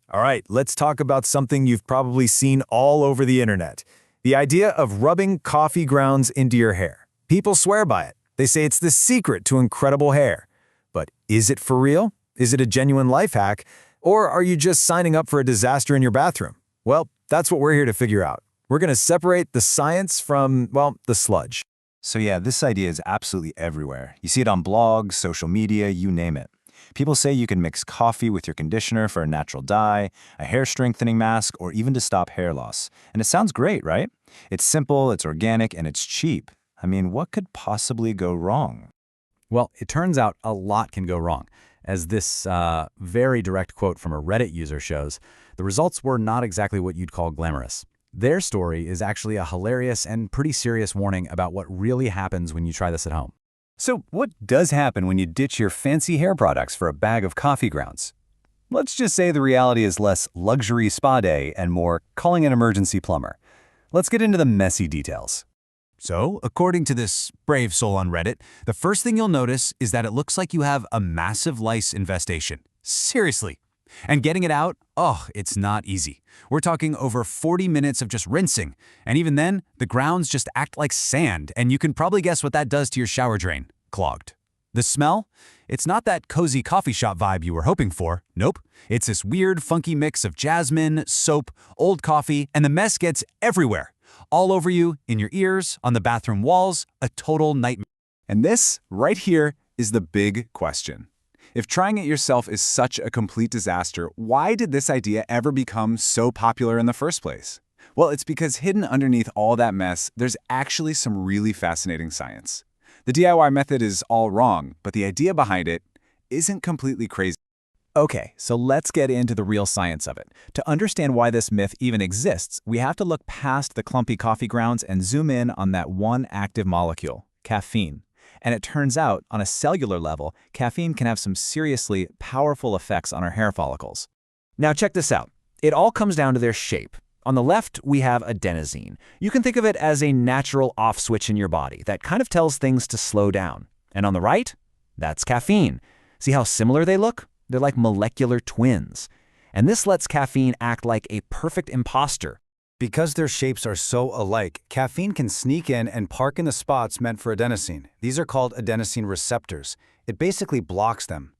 All right, let's talk about something you've probably seen all over the internet. The idea of rubbing coffee grounds into your hair. People swear by it. They say it's the secret to incredible hair. But is it for real? Is it a genuine life hack? Or are you just signing up for a disaster in your bathroom? Well, that's what we're here to figure out. We're going to separate the science from, well, the sludge. So yeah, this idea is absolutely everywhere. You see it on blogs, social media, you name it. People say you can mix coffee with your conditioner for a natural dye, a hair strengthening mask, or even to stop hair loss. And it sounds great, right? It's simple, it's organic, and it's cheap. I mean, what could possibly go wrong? Well, it turns out a lot can go wrong. As this very direct quote from a Reddit user shows, the results were not exactly what you'd call glamorous. Their story is actually a hilarious and pretty serious warning about what really happens when you try this at home. So what does happen when you ditch your fancy hair products for a bag of coffee grounds? Let's just say the reality is less luxury spa day and more calling an emergency plumber. Let's get into the messy details. So, according to this brave soul on Reddit, the first thing you'll notice is that it looks like you have a massive lice infestation. Seriously. And getting it out, it's not easy. We're talking over 40 minutes of just rinsing. And even then, the grounds just act like sand, and you can probably guess what that does to your shower drain. Clogged. The smell? It's not that cozy coffee shop vibe you were hoping for. Nope. It's this weird, funky mix of jasmine, soap, old coffee, and the mess gets everywhere. All over you, in your ears, on the bathroom walls, a total nightmare. And this, right here, is the big question. If trying it yourself is such a complete disaster, why did this idea ever become so popular in the first place? Well, it's because hidden underneath all that mess, there's actually some really fascinating science. The DIY method is all wrong, but the idea behind it isn't completely crazy. Okay, so let's get into the real science of it. To understand why this myth even exists, we have to look past the clumpy coffee grounds and zoom in on that one active molecule, caffeine. And it turns out, on a cellular level, caffeine can have some seriously powerful effects on our hair follicles. Now check this out. It all comes down to their shape. On the left, we have adenosine. You can think of it as a natural off switch in your body that kind of tells things to slow down. And on the right, that's caffeine. See how similar they look? They're like molecular twins. And this lets caffeine act like a perfect imposter. Because their shapes are so alike, caffeine can sneak in and park in the spots meant for adenosine. These are called adenosine receptors. It basically blocks them.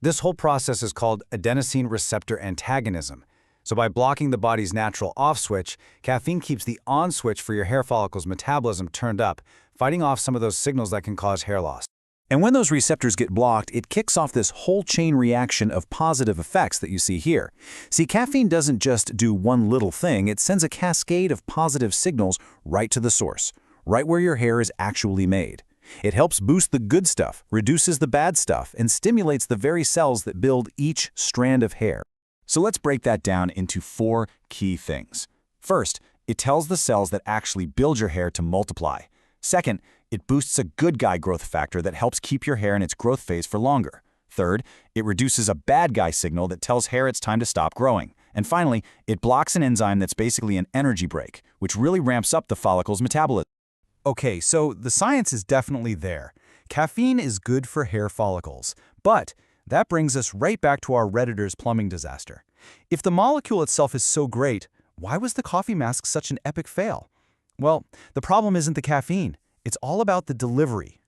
This whole process is called adenosine receptor antagonism. So by blocking the body's natural off switch, caffeine keeps the on switch for your hair follicles' metabolism turned up, fighting off some of those signals that can cause hair loss. And when those receptors get blocked, it kicks off this whole chain reaction of positive effects that you see here. See, caffeine doesn't just do one little thing, it sends a cascade of positive signals right to the source, right where your hair is actually made. It helps boost the good stuff, reduces the bad stuff, and stimulates the very cells that build each strand of hair. So let's break that down into 4 key things. First, it tells the cells that actually build your hair to multiply. Second, it boosts a good guy growth factor that helps keep your hair in its growth phase for longer. Third, it reduces a bad guy signal that tells hair it's time to stop growing. And finally, it blocks an enzyme that's basically an energy brake, which really ramps up the follicle's metabolism. Okay, so the science is definitely there. Caffeine is good for hair follicles, but that brings us right back to our Redditor's plumbing disaster. If the molecule itself is so great, why was the coffee mask such an epic fail? Well, the problem isn't the caffeine. It's all about the delivery.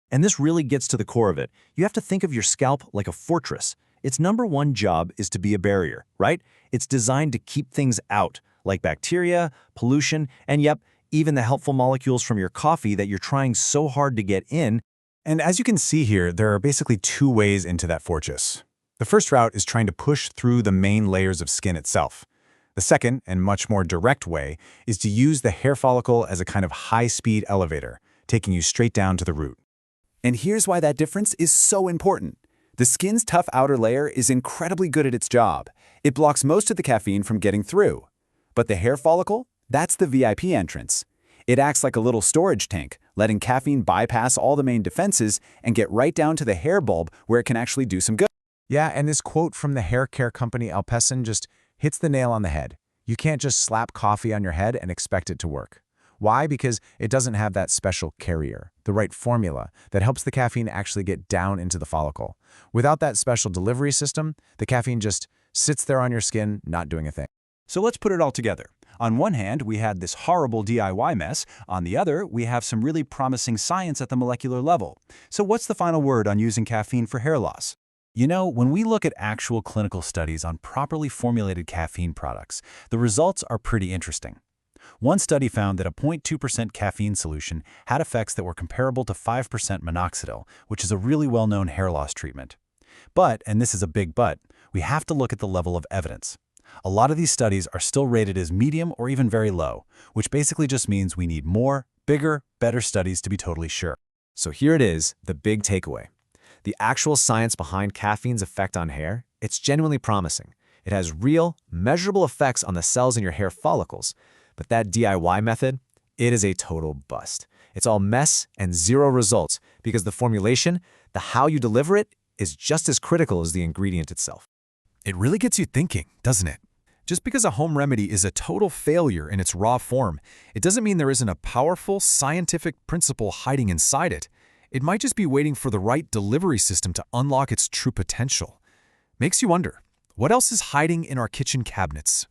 And this really gets to the core of it. You have to think of your scalp like a fortress. Its number one job is to be a barrier, right? It's designed to keep things out, like bacteria, pollution, and yep, even the helpful molecules from your coffee that you're trying so hard to get in. And as you can see here, there are basically 2 ways into that fortress. The first route is trying to push through the main layers of skin itself. The second, and much more direct way, is to use the hair follicle as a kind of high-speed elevator, taking you straight down to the root. And here's why that difference is so important. The skin's tough outer layer is incredibly good at its job. It blocks most of the caffeine from getting through. But the hair follicle? That's the VIP entrance. It acts like a little storage tank, letting caffeine bypass all the main defenses and get right down to the hair bulb where it can actually do some good. Yeah, and this quote from the hair care company Alpecin just hits the nail on the head. You can't just slap coffee on your head and expect it to work. Why? Because it doesn't have that special carrier, the right formula that helps the caffeine actually get down into the follicle. Without that special delivery system, the caffeine just sits there on your skin, not doing a thing. So let's put it all together. On one hand, we had this horrible DIY mess. On the other, we have some really promising science at the molecular level. So what's the final word on using caffeine for hair loss? You know, when we look at actual clinical studies on properly formulated caffeine products, the results are pretty interesting. One study found that a 0.2% caffeine solution had effects that were comparable to 5% Minoxidil, which is a really well-known hair loss treatment. But, and this is a big but, we have to look at the level of evidence. A lot of these studies are still rated as medium or even very low, which basically just means we need more, bigger, better studies to be totally sure. So here it is, the big takeaway. The actual science behind caffeine's effect on hair, it's genuinely promising. It has real, measurable effects on the cells in your hair follicles. But that DIY method, it is a total bust. It's all mess and zero results because the formulation, the how you deliver it, is just as critical as the ingredient itself. It really gets you thinking, doesn't it? Just because a home remedy is a total failure in its raw form, it doesn't mean there isn't a powerful scientific principle hiding inside it. It might just be waiting for the right delivery system to unlock its true potential. Makes you wonder, what else is hiding in our kitchen cabinets?